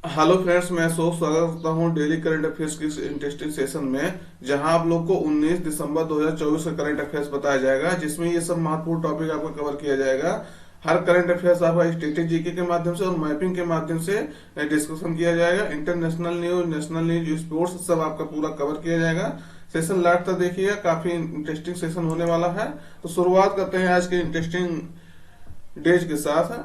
Hello friends, मैं अशोक स्वागत करता हूं डेली करंट अफेयर्स की इस इंटरेस्टिंग सेशन में, जहां आप लोग को 19 दिसंबर 2024 का करंट अफेयर्स बताया जाएगा, जिसमें ये सब महत्वपूर्ण टॉपिक आपको कवर किया जाएगा। हर करंट अफेयर्स आपका स्टेटिक जीके के माध्यम से और मैपिंग के माध्यम से डिस्कशन किया जाएगा। International news, national news, sports सब आपका पूरा कवर किया जाएगा। सेशन लास्ट तक देखिएगा, काफी इंटरेस्टिंग सेशन होने वाला है। तो शुरुआत करते हैं आज के इंटरेस्टिंग डेज के साथ।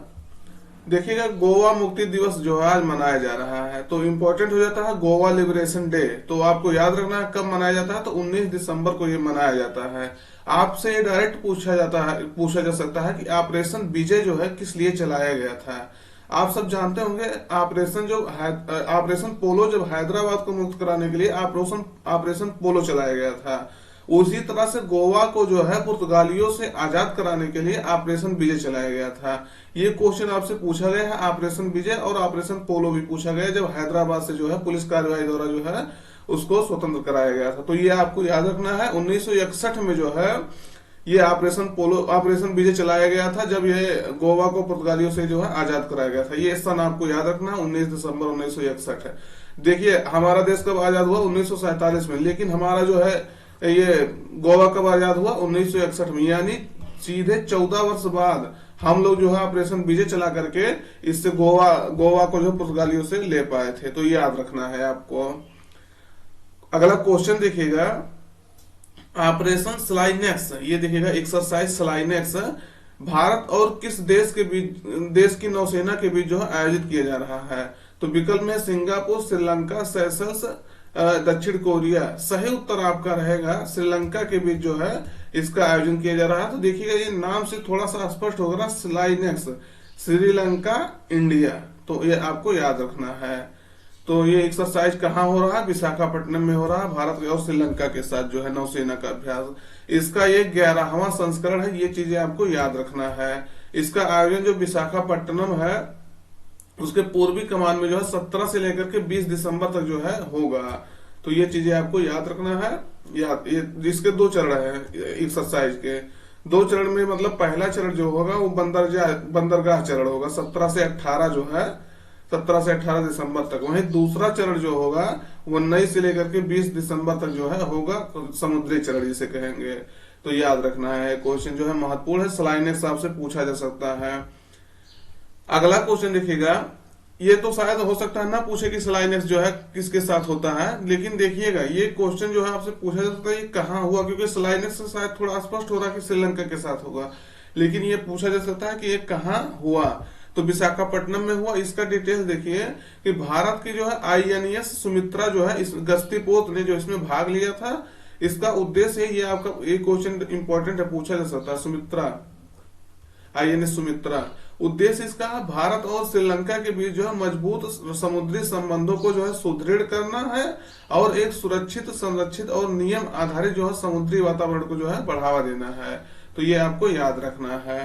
देखिएगा, गोवा मुक्ति दिवस जो है आज मनाया जा रहा है, तो इम्पोर्टेंट हो जाता है गोवा लिबरेशन डे। तो आपको याद रखना है कब मनाया जाता है, तो 19 दिसंबर को ये मनाया जाता है। आपसे डायरेक्ट पूछा जा सकता है कि ऑपरेशन विजय जो है किस लिए चलाया गया था। आप सब जानते होंगे, ऑपरेशन पोलो जब हैदराबाद को मुक्त कराने के लिए ऑपरेशन ऑपरेशन पोलो चलाया गया था। उसी तरह से गोवा को जो है पुर्तगालियों से आजाद कराने के लिए ऑपरेशन विजय चलाया गया था। ये क्वेश्चन आपसे पूछा गया है, ऑपरेशन विजय और ऑपरेशन पोलो भी पूछा गया जब हैदराबाद से जो है पुलिस कार्रवाई द्वारा जो है उसको स्वतंत्र कराया गया था। तो ये आपको याद रखना है, 1961 में जो है ये ऑपरेशन विजय चलाया गया था, जब ये गोवा को पुर्तगालियों से जो है आजाद कराया गया था। ये सन आपको याद रखना है, 19 दिसंबर 1961 है। देखिए, हमारा देश कब आजाद हुआ, 1947 में, लेकिन हमारा जो है ये गोवा कब आजाद हुआ, 1961 में, यानी सीधे 14 वर्ष बाद हम लोग जो है ऑपरेशन विजय चला करके इससे गोवा को जो पुर्तगालियों से ले पाए थे। तो ये याद रखना है आपको। अगला क्वेश्चन देखिएगा, ऑपरेशन स्लाइनेक्स, ये देखिएगा एक्सरसाइज स्लाइनेक्स भारत और किस देश की नौसेना के बीच जो है आयोजित किया जा रहा है। तो विकल्प में सिंगापुर, श्रीलंका, सेशल्स, दक्षिण कोरिया। सही उत्तर आपका रहेगा श्रीलंका के बीच जो है इसका आयोजन किया जा रहा है। तो देखिएगा, ये नाम से थोड़ा सा स्पष्ट होगा, स्लाइनेक्स, श्रीलंका, इंडिया। तो ये आपको याद रखना है। तो ये एक्सरसाइज कहाँ हो रहा है, विशाखापट्टनम में हो रहा है, भारत और श्रीलंका के साथ जो है नौसेना का अभ्यास। इसका ये 11वां संस्करण है, ये चीजें आपको याद रखना है। इसका आयोजन जो विशाखापट्टनम है उसके पूर्वी कमान में जो है 17 से लेकर के 20 दिसंबर तक जो है होगा। तो ये चीजें आपको याद रखना है। इसके 2 चरण है एक्सरसाइज के। 2 चरण में मतलब पहला चरण जो होगा वो बंदरगाह चरण होगा, 17 से 18 जो है 17 से 18 दिसंबर तक। वहीं दूसरा चरण जो होगा वो 19 से लेकर के 20 दिसंबर तक जो है होगा समुद्री चरण जिसे कहेंगे। तो याद रखना है, क्वेश्चन जो है महत्वपूर्ण है, स्लाइनेक्स आपसे पूछा जा सकता है। अगला क्वेश्चन देखिएगा, ये तो शायद हो सकता है ना पूछे कि स्लाइनेक्स जो है किसके साथ होता है, लेकिन देखिएगा ये क्वेश्चन जो है आपसे पूछा जा सकता है ये कहाँ हुआ, क्योंकि स्लाइनेक्स से शायद थोड़ा स्पष्ट हो रहा है कि श्रीलंका के साथ होगा, लेकिन ये पूछा जा सकता है कि ये कहाँ हुआ। तो विशाखापट्टनम में हुआ। इसका डिटेल्स देखिए कि भारत की जो है INS सुमित्रा जो है इस गश्तीपोत ने जो इसमें भाग लिया था, इसका उद्देश्य है, ये आपका एक क्वेश्चन इंपॉर्टेंट है, पूछा जा सकता है। सुमित्रा, INS सुमित्रा, उद्देश्य इसका भारत और श्रीलंका के बीच जो है मजबूत समुद्री संबंधों को जो है सुदृढ़ करना है और एक सुरक्षित, संरक्षित और नियम आधारित जो है समुद्री वातावरण को जो है बढ़ावा देना है। तो ये आपको याद रखना है।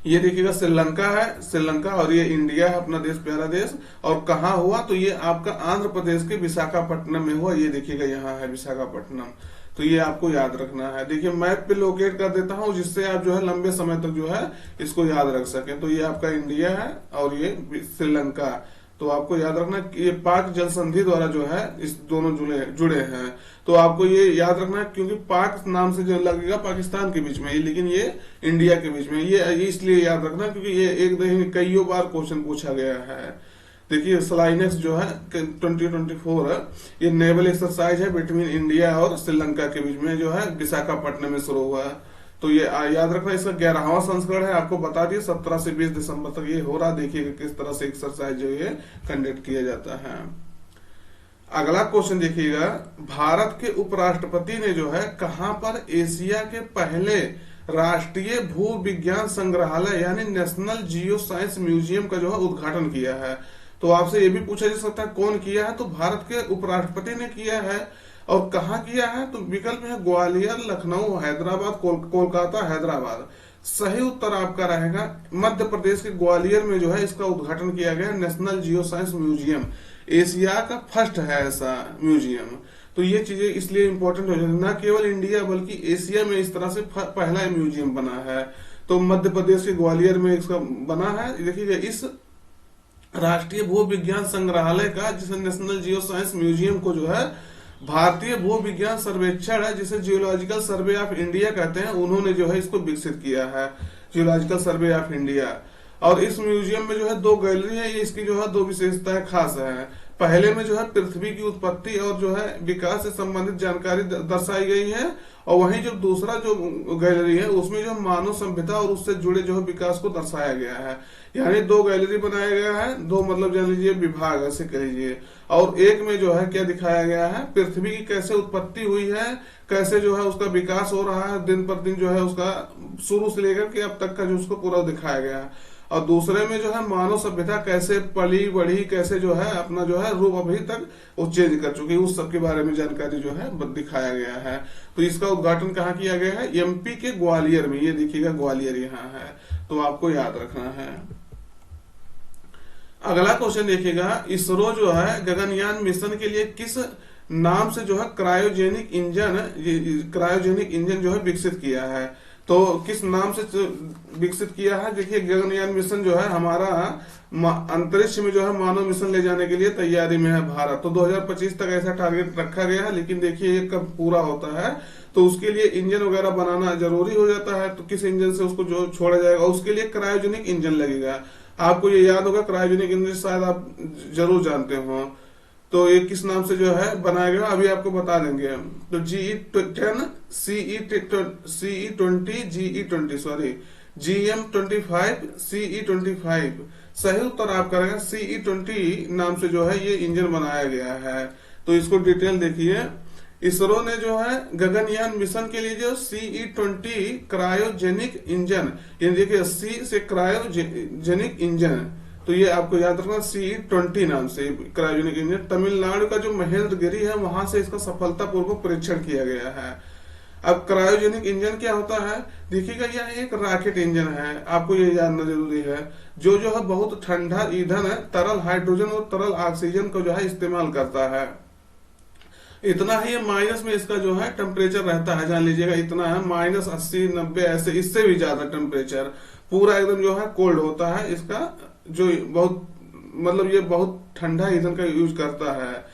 ये देखिएगा श्रीलंका है, श्रीलंका, और ये इंडिया है, अपना देश, प्यारा देश। और कहाँ हुआ, तो ये आपका आंध्र प्रदेश के विशाखापट्टनम में हुआ। ये देखिएगा यहाँ है विशाखापट्टनम। तो ये आपको याद रखना है। देखिए, मैप पे लोकेट कर देता हूँ जिससे आप जो है लंबे समय तक जो है इसको याद रख सकें। तो ये आपका इंडिया है और ये श्रीलंका। तो आपको याद रखना कि ये पाक जल संधि द्वारा जो है इस दोनों जुड़े हैं। तो आपको ये याद रखना है, क्योंकि पाक नाम से जो लगेगा पाकिस्तान के बीच में, लेकिन ये इंडिया के बीच में। ये इसलिए याद रखना क्योंकि ये एक नहीं कई बार क्वेश्चन पूछा गया है। देखिए, स्लाइनेक्स जो है 2024 ये नेवल एक्सरसाइज है बिटवीन इंडिया और श्रीलंका के बीच में, जो है विशाखापट्टनम में शुरू हुआ है। तो ये याद रखना, इसका 11वां संस्करण है, आपको बता दिए 17 से 20 दिसंबर तक ये हो रहा। देखिएगा किस तरह से एक्सरसाइज जो ये कंडक्ट किया जाता है। अगला क्वेश्चन देखिएगा, भारत के उपराष्ट्रपति ने जो है कहां पर एशिया के पहले राष्ट्रीय भू विज्ञान संग्रहालय यानी नेशनल जियो साइंस म्यूजियम का जो है उद्घाटन किया है। तो आपसे ये भी पूछा जा सकता है कौन किया है, तो भारत के उपराष्ट्रपति ने किया है। और कहाँ किया है, तो विकल्प है ग्वालियर, लखनऊ, हैदराबाद, कोलकाता, हैदराबाद। सही उत्तर आपका रहेगा मध्य प्रदेश के ग्वालियर में जो है इसका उद्घाटन किया गया, national geo science museum. Asia का फर्स्ट है ऐसा म्यूजियम। तो ये चीजें इसलिए इंपॉर्टेंट हो जाती है, न केवल इंडिया बल्कि एशिया में इस तरह से पहला म्यूजियम बना है। तो मध्य प्रदेश के ग्वालियर में इसका बना है। देखिए, इस राष्ट्रीय भू विज्ञान संग्रहालय का, जिसे नेशनल जियो साइंस म्यूजियम को जो है भारतीय भू विज्ञान सर्वेक्षण है, जिसे जियोलॉजिकल सर्वे ऑफ इंडिया कहते हैं, उन्होंने जो है इसको विकसित किया है, जियोलॉजिकल सर्वे ऑफ इंडिया। और इस म्यूजियम में जो है 2 गैलरी है, ये इसकी जो है 2 विशेषताएं खास है। पहले में जो है पृथ्वी की उत्पत्ति और जो है विकास से संबंधित जानकारी दर्शाई गई है, और वहीं जो दूसरा जो गैलरी है उसमें जो मानव सभ्यता और उससे जुड़े जो है विकास को दर्शाया गया है। यानी 2 गैलरी बनाया गया है, 2 मतलब जान लीजिए विभाग ऐसे कह लीजिए। और एक में जो है क्या दिखाया गया है, पृथ्वी की कैसे उत्पत्ति हुई है, कैसे जो है उसका विकास हो रहा है दिन पर दिन, जो है उसका शुरू से लेकर के अब तक का जो उसको पूरा दिखाया गया है। और दूसरे में जो है मानव सभ्यता कैसे पली बढ़ी, कैसे जो है अपना जो है रूप अभी तक वो चेंज कर चुकी है, उस सब के बारे में जानकारी जो है दिखाया गया है। तो इसका उद्घाटन कहाँ किया गया है, एमपी के ग्वालियर में। ये देखिएगा ग्वालियर यहाँ है, तो आपको याद रखना है। अगला क्वेश्चन देखिएगा, इसरो जो है गगनयान मिशन के लिए किस नाम से जो है क्रायोजेनिक इंजन जो है विकसित किया है। तो किस नाम से विकसित किया है, देखिए गगनयान मिशन जो है हमारा अंतरिक्ष में जो है मानव मिशन ले जाने के लिए तैयारी में है भारत। तो 2025 तक ऐसा टारगेट रखा गया है, लेकिन देखिए ये कब पूरा होता है, तो उसके लिए इंजन वगैरह बनाना जरूरी हो जाता है। तो किस इंजन से उसको जो छोड़ा जाएगा, उसके लिए क्रायोजेनिक इंजन लगेगा। आपको ये याद होगा, क्रायोजेनिक इंजन शायद आप जरूर जानते हो। तो ये किस नाम से जो है बनाया गया अभी आपको बता देंगे। तो GE10, CE20, GE20 GM25, CE25। सही उत्तर आप करेंगे CE20 नाम से जो है ये इंजन बनाया गया है। तो इसको डिटेल देखिए। इसरो ने जो है गगनयान मिशन के लिए जो CE20 क्रायोजेनिक इंजन, ये देखिए C से क्रायोजेनिक इंजन, तो ये आपको याद रखना CE20 नाम से क्रायोजेनिक इंजन। तमिलनाडु का जो महेंद्रगिरी है वहां से इसका सफलतापूर्वक परीक्षण किया गया है। अब क्रायोजेनिक इंजन क्या होता है, देखिएगा यह एक रॉकेट इंजन है, आपको ये जानना जरूरी है, जो है बहुत ठंडा ईंधन है, तरल हाइड्रोजन और तरल ऑक्सीजन को जो है इस्तेमाल करता है। इतना ही माइनस में इसका जो है टेम्परेचर रहता है, जान लीजिएगा इतना है, -80, 90 ऐसे, इससे भी ज्यादा टेम्परेचर, पूरा एकदम जो है कोल्ड होता है इसका, जो बहुत मतलब ये बहुत ठंडा ईंधन का यूज करता है।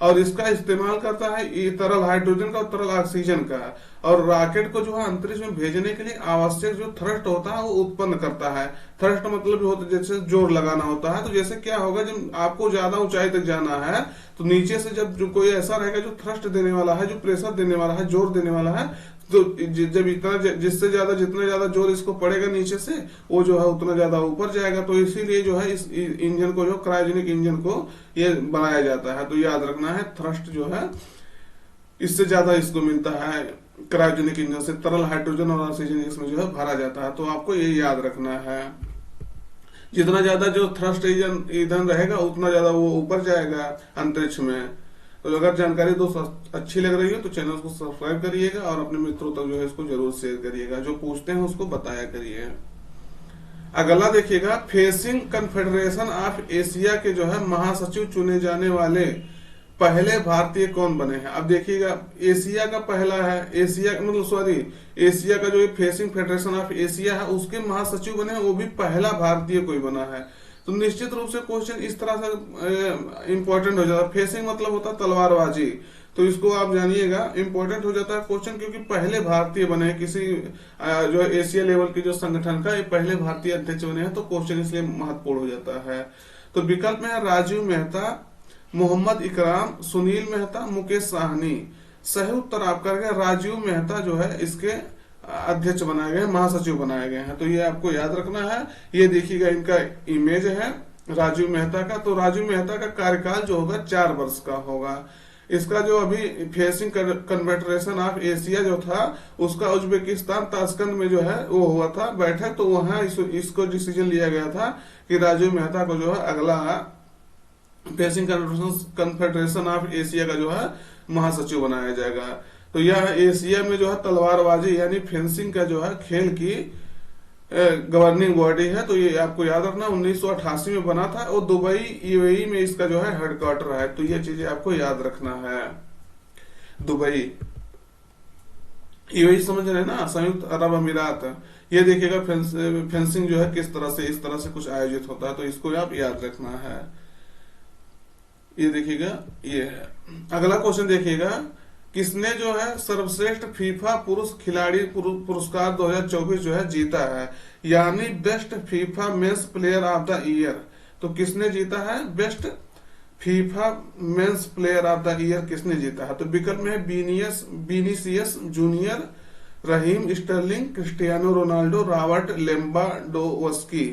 और इसका इस्तेमाल करता है तरल हाइड्रोजन का और तरल ऑक्सीजन का। और रॉकेट को जो है अंतरिक्ष में भेजने के लिए आवश्यक जो थ्रस्ट होता है वो उत्पन्न करता है। थ्रस्ट मतलब जो होता है जैसे जोर लगाना होता है। तो जैसे क्या होगा, जब आपको ज्यादा ऊंचाई तक जाना है तो नीचे से जब जो कोई ऐसा रहेगा जो थ्रस्ट देने वाला है, जो प्रेशर देने वाला है, जोर देने वाला है, तो जब इतना जिससे ज्यादा जितना ज्यादा जोर इसको पड़ेगा नीचे से, वो जो है उतना ज्यादा ऊपर जाएगा। तो इसीलिए जो है इस इंजन को, जो क्रायोजेनिक इंजन को ये बनाया जाता है। तो याद रखना है, थ्रस्ट जो है इससे ज्यादा इसको मिलता है क्रायोजेनिक इंजन से, तरल हाइड्रोजन और ऑक्सीजन इसमें जो है भरा जाता है। तो आपको ये याद रखना है, जितना ज्यादा जो थ्रस्ट ईंधन रहेगा उतना ज्यादा वो ऊपर जाएगा अंतरिक्ष में। तो अगर जानकारी दोस्तों अच्छी लग रही है तो चैनल को सब्सक्राइब करिएगा और अपने मित्रों तक जो है इसको जरूर शेयर करिएगा, जो पूछते हैं उसको बताया करिए। अगला देखिएगा, फेसिंग कन्फेडरेशन ऑफ एशिया के जो है महासचिव चुने जाने वाले पहले भारतीय कौन बने हैं। अब देखिएगा, एशिया का पहला है, एशिया का जो फेसिंग फेडरेशन ऑफ एशिया है उसके महासचिव बने हैं, वो भी पहला भारतीय कोई बना है। तो निश्चित रूप से क्वेश्चन इस तरह से इंपॉर्टेंट हो जाता है। फेसिंग मतलब होता है तलवारबाजी, तो इसको आप जानिएगा, इंपॉर्टेंट हो जाता है क्वेश्चन, क्योंकि पहले भारतीय बने हैं किसी जो एशिया लेवल के जो संगठन का, ये पहले भारतीय अध्यक्ष बने हैं। तो क्वेश्चन इसलिए महत्वपूर्ण हो जाता है। तो विकल्प में है राजीव मेहता, मोहम्मद इकराम, सुनील मेहता, मुकेश साहनी। सही उत्तर आप करेंगे राजीव मेहता जो है इसके अध्यक्ष बनाए गए, महासचिव बनाए गए हैं। तो ये आपको याद रखना है। ये देखिएगा, इनका इमेज है राजीव मेहता का। तो राजीव मेहता का कार्यकाल जो होगा 4 वर्ष का होगा। इसका जो अभी फेसिंग कन्फेडरेशन ऑफ एशिया जो था उसका उज्बेकिस्तान ताशकंद में जो है वो हुआ था बैठक। तो वहां इसको डिसीजन लिया गया था कि राजीव मेहता को जो है अगला फेसिंग कन्फेडरेशन ऑफ एशिया का जो है महासचिव बनाया जाएगा। तो यह एशिया में जो है तलवारबाजी यानी फेंसिंग का जो है खेल की गवर्निंग बॉडी है। तो ये आपको याद रखना 1988 में बना था और दुबई यूएई में इसका जो है हेडक्वार्टर है। तो ये चीजें आपको याद रखना है। दुबई यूएई समझ रहे हैं ना, संयुक्त अरब अमीरात। ये देखिएगा फेंसिंग जो है किस तरह से, इस तरह से कुछ आयोजित होता है, तो इसको आप याद रखना है। ये देखिएगा, ये है। अगला क्वेश्चन देखिएगा, किसने जो है सर्वश्रेष्ठ फीफा पुरुष खिलाड़ी पुरस्कार 2024 जो है जीता है, यानी best FIFA men's player of the year. तो किसने जीता है best FIFA men's player of the year, किसने जीता है? तो विकल्प में है Vinicius junior, Raheem Sterling, Cristiano Ronaldo, Robert Lewandowski.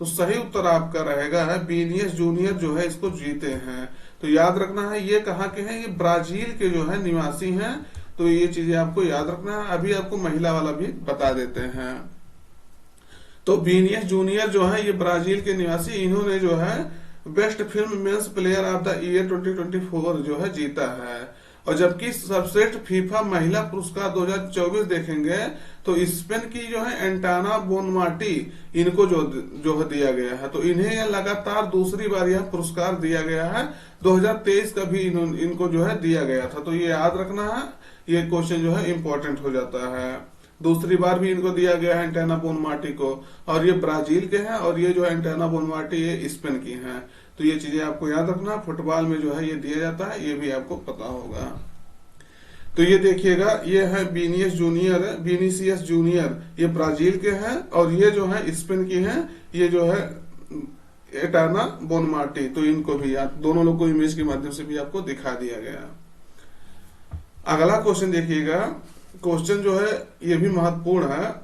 तो सही उत्तर आपका रहेगा है विनीसियस जूनियर जो है इसको जीते हैं। तो याद रखना है, ये कहाँ के हैं? ये ब्राजील के जो है निवासी हैं। तो ये चीजें आपको याद रखना है। अभी आपको महिला वाला भी बता देते हैं। तो विनीसियस जूनियर जो है ये ब्राजील के निवासी, इन्होंने जो है best film men's player of the year 2024 जो है जीता है। और जबकि सर्वश्रेष्ठ फीफा महिला पुरस्कार 2024 देखेंगे तो स्पेन की जो है एंटाना बोनमाटी, इनको जो है दिया गया है। तो इन्हें यह लगातार दूसरी बार यह पुरस्कार दिया गया है। 2023 का भी इनको जो है दिया गया था। तो ये याद रखना है, ये क्वेश्चन जो है इंपॉर्टेंट हो जाता है। दूसरी बार भी इनको दिया गया है एंटाना बोनमाटी को, और ये ब्राजील के हैं, और ये जो एंटाना बोनमाटी ये स्पेन की हैं। तो ये चीजें आपको याद रखना। फुटबॉल में जो है ये दिया जाता है, ये भी आपको पता होगा। तो ये देखिएगा, ये है विनीसियस जूनियर, ये ब्राजील के हैं, और ये जो है स्पेन की हैं, ये जो है एंटाना बोनमाटी। तो इनको भी याद, दोनों लोग को इमेज के माध्यम से भी आपको दिखा दिया गया। अगला क्वेश्चन देखिएगा, क्वेश्चन जो है ये भी महत्वपूर्ण है।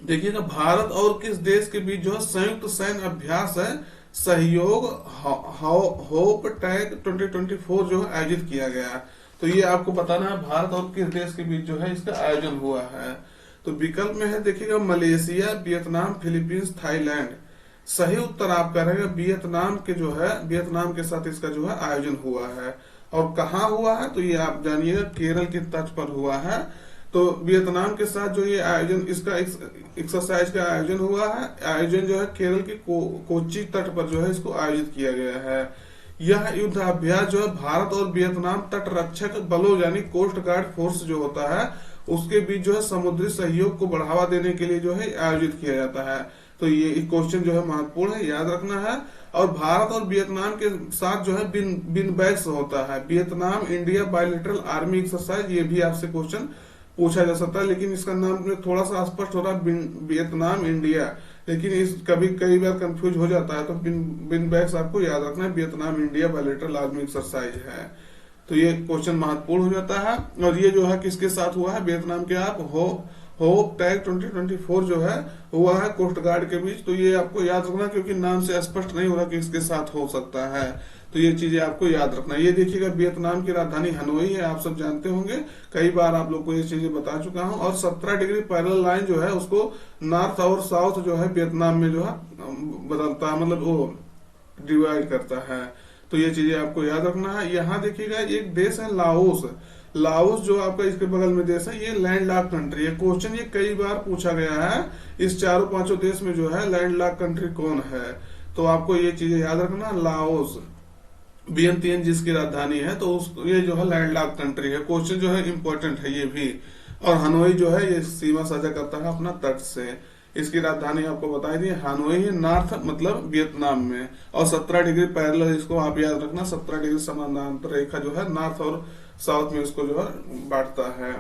देखिएगा, भारत और किस देश के बीच जो है संयुक्त सैन्य अभ्यास है सहयोग होप टैग 2024 जो है आयोजित किया गया। तो ये आपको बताना है भारत और किस देश के बीच जो है इसका आयोजन हुआ है। तो विकल्प में है देखिएगा मलेशिया, वियतनाम, फिलीपींस, थाईलैंड। सही उत्तर आपका रहेगा वियतनाम के जो है, वियतनाम के साथ इसका जो है आयोजन हुआ है। और कहाँ हुआ है तो ये आप जानिएगा केरल के तट पर हुआ है। तो वियतनाम के साथ जो ये आयोजन, इसका एक्सरसाइज का आयोजन हुआ है। आयोजन जो है केरल के कोच्चि तट पर जो है इसको आयोजित किया गया है। यह युद्धाभ्यास जो है भारत और वियतनाम तट रक्षक बलों यानी कोस्ट गार्ड फोर्स जो होता है उसके बीच जो है समुद्री सहयोग को बढ़ावा देने के लिए जो है आयोजित किया जाता है। तो ये क्वेश्चन जो है महत्वपूर्ण है, याद रखना है। और भारत और वियतनाम के साथ जो है बिन बैक्स होता है, Vietnam India bilateral army exercise. ये भी आपसे क्वेश्चन पूछा जा सकता है, लेकिन इसका नाम में थोड़ा सा अस्पष्ट हो रहा है वियतनाम इंडिया, लेकिन इस कई बार कंफ्यूज हो जाता है। तो बिन बैक्स आपको याद रखना है, Vietnam India bilateral army exercise है। तो ये क्वेश्चन महत्वपूर्ण हो जाता है। और ये जो है किसके साथ हुआ है? वियतनाम के आप होप टैग 2024 जो है हुआ है कोस्ट गार्ड के बीच। तो ये आपको याद रखना, क्योंकि नाम से स्पष्ट नहीं हो रहा कि इसके साथ हो सकता है। तो ये चीजें आपको याद रखना। ये देखिएगा वियतनाम की राजधानी हनोई है, आप सब जानते होंगे, कई बार आप लोग को ये चीजें बता चुका हूं। और 17 डिग्री पैरेलल लाइन जो है उसको नॉर्थ और साउथ जो है वियतनाम में जो है बदलता है, मतलब वो डिवाइड करता है। तो ये चीजें आपको याद रखना है। यहाँ देखिएगा एक देश है लाओस। लाओस जो आपका इसके बगल में देश है, ये लैंड लॉक कंट्री है। क्वेश्चन ये कई बार पूछा गया है, इस चारों पांचों देश में जो है लैंड लॉक कंट्री कौन है? तो आपको ये चीजें याद रखना। लाओस वियतनाम जिसकी राजधानी है, तो ये जो है लैंड लॉक कंट्री है। क्वेश्चन जो है इंपॉर्टेंट है ये भी। और हनोई जो है ये सीमा साझा करता है अपना तट से। इसकी राजधानी आपको बताई दी हानोई है, नॉर्थ मतलब वियतनाम में। और 17 डिग्री पैरेलल, इसको आप याद रखना, 17 डिग्री समानांतर रेखा जो है नॉर्थ और साउथ में इसको जो है बांटता है।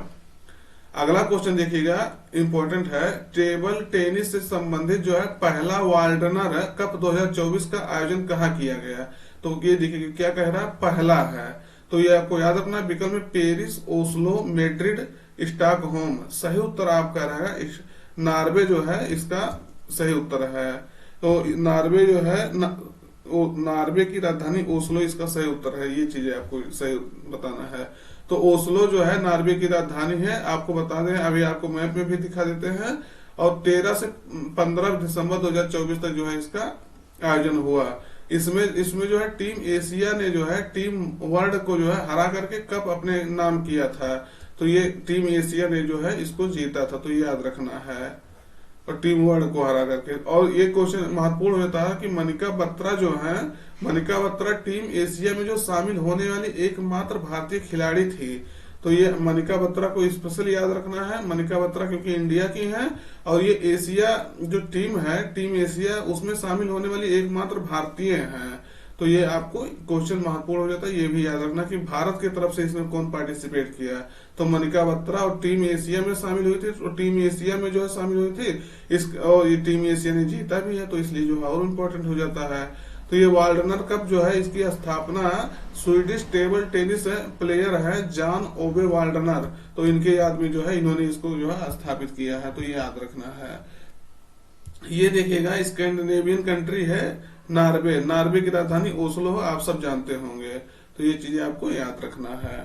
अगला क्वेश्चन देखिएगा, इंपॉर्टेंट है। टेबल टेनिस से संबंधित जो है पहला वाल्डनर कप 2024 का आयोजन कहाँ किया गया? तो ये देखिए क्या कह रहा है, पहला है। तो ये आपको याद रखना। विकल्प में पेरिस, ओस्लो, मैड्रिड, स्टॉकहोम। सही उत्तर आपका रहेगा नॉर्वे जो है इसका सही उत्तर है। तो नॉर्वे जो है नॉर्वे की राजधानी ओस्लो इसका सही उत्तर है। ये चीजें आपको सही बताना है। तो ओस्लो जो है नॉर्वे की राजधानी है। आपको बता दें, अभी आपको मैप में भी दिखा देते हैं। और 13 से 15 दिसंबर 2024 तक जो है इसका आयोजन हुआ। इसमें जो है टीम एशिया ने जो है टीम वर्ल्ड को जो है हरा करके कप अपने नाम किया था। तो ये टीम एशिया ने जो है इसको जीता था। तो ये याद रखना है, और टीम वर्ल्ड को हरा करके। और ये क्वेश्चन महत्वपूर्ण होता है कि मनिका बत्रा जो है, मनिका बत्रा टीम एशिया में जो शामिल होने वाली एकमात्र भारतीय खिलाड़ी थी। तो ये मनिका बत्रा को स्पेशल याद रखना है। मनिका बत्रा क्योंकि इंडिया की है और ये एशिया जो टीम है, टीम एशिया, उसमें शामिल होने वाली एकमात्र भारतीय है। तो ये आपको क्वेश्चन महत्वपूर्ण हो जाता है, ये भी याद रखना कि भारत की तरफ से इसमें कौन पार्टिसिपेट किया है। तो मनिका बत्रा और टीम एशिया में शामिल हुई थी, और टीम एशिया में जो है शामिल हुई थी और ये टीम एशिया ने जीता भी है, तो इसलिए जो है और इम्पोर्टेंट हो जाता है। तो ये वाल्डनर कप जो है इसकी स्थापना स्वीडिश टेबल टेनिस प्लेयर है जॉन ओबे वाल्डनर, तो इनके याद में जो है इन्होंने इसको जो है स्थापित किया है, तो ये याद रखना है। ये देखिएगा स्कैंडिनेवियन कंट्री है नॉर्वे, नॉर्वे की राजधानी ओस्लो हो, आप सब जानते होंगे, तो ये चीजें आपको याद रखना है।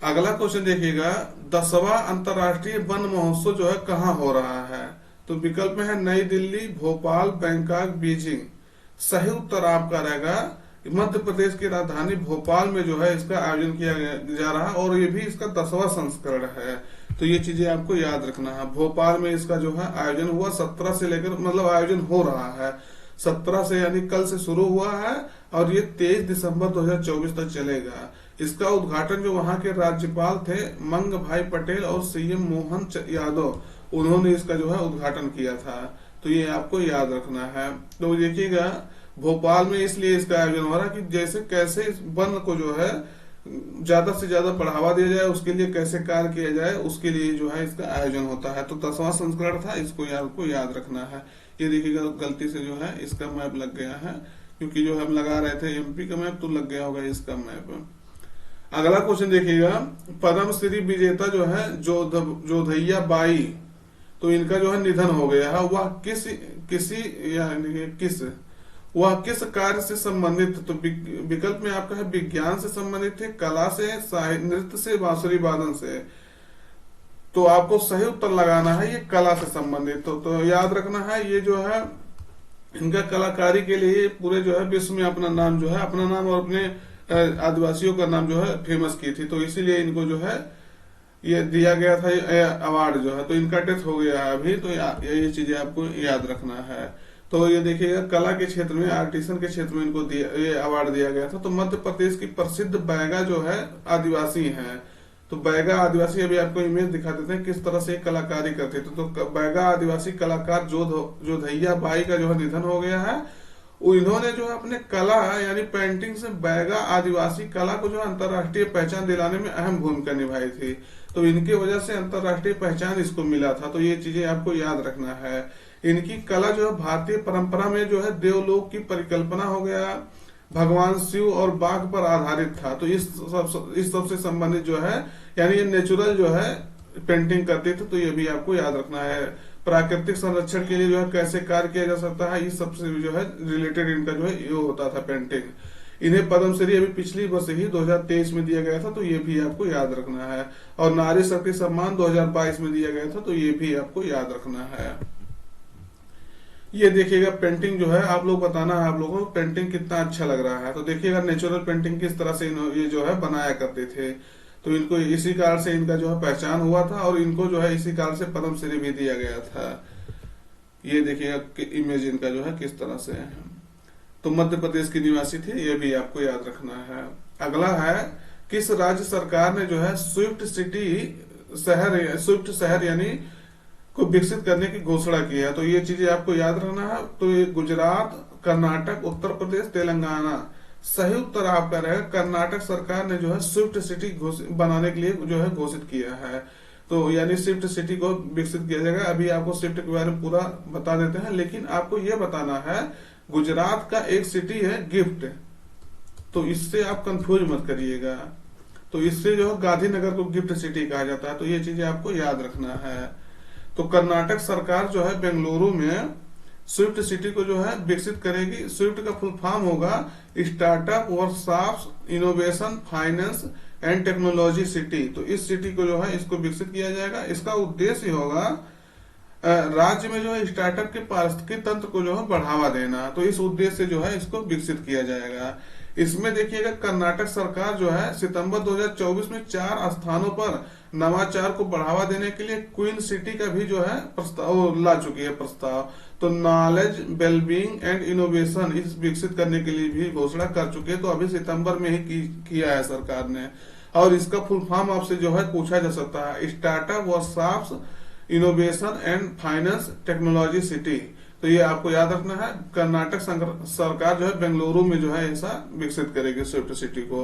अगला क्वेश्चन देखिएगा, 10वां अंतर्राष्ट्रीय वन महोत्सव जो है कहाँ हो रहा है? तो विकल्प में है नई दिल्ली, भोपाल, बैंकॉक, बीजिंग। सही उत्तर आपका रहेगा मध्य प्रदेश की राजधानी भोपाल में जो है इसका आयोजन किया जा रहा है, और ये भी इसका 10वां संस्करण है। तो ये चीजें आपको याद रखना है। भोपाल में इसका जो है आयोजन हुआ 17 से लेकर, मतलब आयोजन हो रहा है 17 से, यानी कल से शुरू हुआ है और ये 23 दिसंबर 2024 तक चलेगा। इसका उद्घाटन जो वहां के राज्यपाल थे मंग भाई पटेल और सीएम मोहन यादव, उन्होंने इसका जो है उद्घाटन किया था, तो ये आपको याद रखना है। तो देखिएगा भोपाल में इसलिए इसका आयोजन हो रहा है कि जैसे कैसे इस वन को जो है ज्यादा से ज्यादा बढ़ावा दिया जाए, उसके लिए कैसे कार्य किया जाए, उसके लिए जो है इसका आयोजन होता है। तो 10वां संस्करण था, इसको आपको याद रखना है। ये देखिएगा गलती से जो है इसका मैप लग गया है, क्योंकि जो हम लगा रहे थे एमपी का मैप, तो लग गया होगा इसका मैप। अगला क्वेश्चन देखिएगा, पद्मश्री विजेता जो है जोधैया बाई, तो इनका जो है निधन हो गया है, वह किस कार्य से संबंधित? तो विकल्प में आपका है विज्ञान से संबंधित है, कला से, नृत्य से, बांसुरी वादन से। तो आपको सही उत्तर लगाना है ये कला से संबंधित। तो याद रखना है ये जो है इनका कलाकारी के लिए पूरे जो है विश्व में अपना नाम जो है, अपना नाम और अपने आदिवासियों का नाम जो है फेमस की थी, तो इसीलिए इनको जो है ये दिया गया था अवार्ड जो है। तो इनका डेथ हो गया है अभी, तो ये चीजें आपको याद रखना है। तो ये देखिएगा कला के क्षेत्र में, आर्टिसन के क्षेत्र में इनको ये अवार्ड दिया गया था। तो मध्य प्रदेश की प्रसिद्ध बैगा जो है आदिवासी हैं, तो बैगा आदिवासी, अभी आपको इमेज दिखा देते हैं किस तरह से कलाकारी करते थे। तो बैगा आदिवासी कलाकार जोधैया बाई का जो है निधन हो गया है। इन्होंने जो है अपने कला यानी पेंटिंग से बैगा आदिवासी कला को जो अंतरराष्ट्रीय पहचान दिलाने में अहम भूमिका निभाई थी, तो इनकी वजह से अंतरराष्ट्रीय पहचान इसको मिला था। तो ये चीजें आपको याद रखना है। इनकी कला जो है भारतीय परंपरा में जो है देवलोक की परिकल्पना हो गया, भगवान शिव और बाघ पर आधारित था। तो इस सब से संबंधित जो है, यानी ये नेचुरल जो है पेंटिंग करते थे, तो ये भी आपको याद रखना है। प्राकृतिक संरक्षण के लिए जो है कैसे कार्य किया जा सकता है, इस सबसे जो है रिलेटेड इनका जो है ये होता था पेंटिंग। इन्हें पद्मश्री अभी पिछली वर्ष ही 2023 में दिया गया था, तो ये भी आपको याद रखना है। और नारी शक्ति सम्मान 2022 में दिया गया था, तो ये भी आपको याद रखना है। ये देखिएगा पेंटिंग जो है, आप लोग बताना है आप लोगों को पेंटिंग कितना अच्छा लग रहा है। तो देखिएगा नेचुरल पेंटिंग किस तरह से ये जो है बनाया करते थे, तो इनको इसी कारण से इनका जो है पहचान हुआ था, और इनको जो है इसी कारण से पद्मश्री भी दिया गया था। ये देखिएगा इमेज इनका जो है किस तरह से है। तो मध्य प्रदेश की निवासी थे, ये भी आपको याद रखना है। अगला है, किस राज्य सरकार ने जो है स्विफ्ट शहर यानी को विकसित करने की घोषणा की है? तो ये चीजें आपको याद रखना है। तो ये गुजरात, कर्नाटक, उत्तर प्रदेश, तेलंगाना। सही उत्तर आपका रहेगा कर्नाटक सरकार ने जो है स्विफ्ट सिटी बनाने के लिए जो है घोषित किया है। तो यानी स्विफ्ट सिटी को विकसित किया जाएगा। अभी आपको स्विफ्ट के बारे में पूरा बता देते हैं, लेकिन आपको यह बताना है गुजरात का एक सिटी है गिफ्ट, तो इससे आप कंफ्यूज मत करिएगा। तो इससे जो है गांधीनगर को गिफ्ट सिटी कहा जाता है, तो ये चीजें आपको याद रखना है। तो कर्नाटक सरकार जो है बेंगलुरु में स्विफ्ट सिटी को जो है विकसित करेगी। स्विफ्ट का फुल फॉर्म होगा startup workshops innovation finance and technology city. तो इस सिटी को जो है इसको विकसित किया जाएगा। इसका उद्देश्य होगा राज्य में जो है स्टार्टअप के पारिस्थितिकी तंत्र को जो है बढ़ावा देना। तो इस उद्देश्य से जो है इसको विकसित किया जाएगा। इसमें देखिएगा कर्नाटक सरकार जो है सितंबर 2024 में 4 स्थानों पर नवाचार को बढ़ावा देने के लिए क्वीन सिटी का भी जो है प्रस्ताव ला चुकी है प्रस्ताव। तो नॉलेज वेलबींग एंड इनोवेशन इस विकसित करने के लिए भी घोषणा कर चुके हैं। तो अभी सितंबर में ही किया है सरकार ने। और इसका फुल फॉर्म आपसे जो है पूछा जा सकता है, startup workshops innovation and finance technology city. तो ये आपको याद रखना है, कर्नाटक सरकार जो है बेंगलुरु में जो है ऐसा विकसित करेगी स्विफ्ट सिटी को।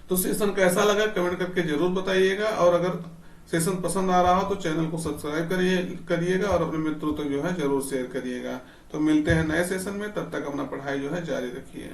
तो सेशन कैसा लगा कमेंट करके जरूर बताइएगा, और अगर सेशन पसंद आ रहा हो तो चैनल को सब्सक्राइब करिएगा और अपने मित्रों तक जो है जरूर शेयर करिएगा। तो मिलते हैं नए सेशन में, तब तक अपना पढ़ाई जो है जारी रखिए।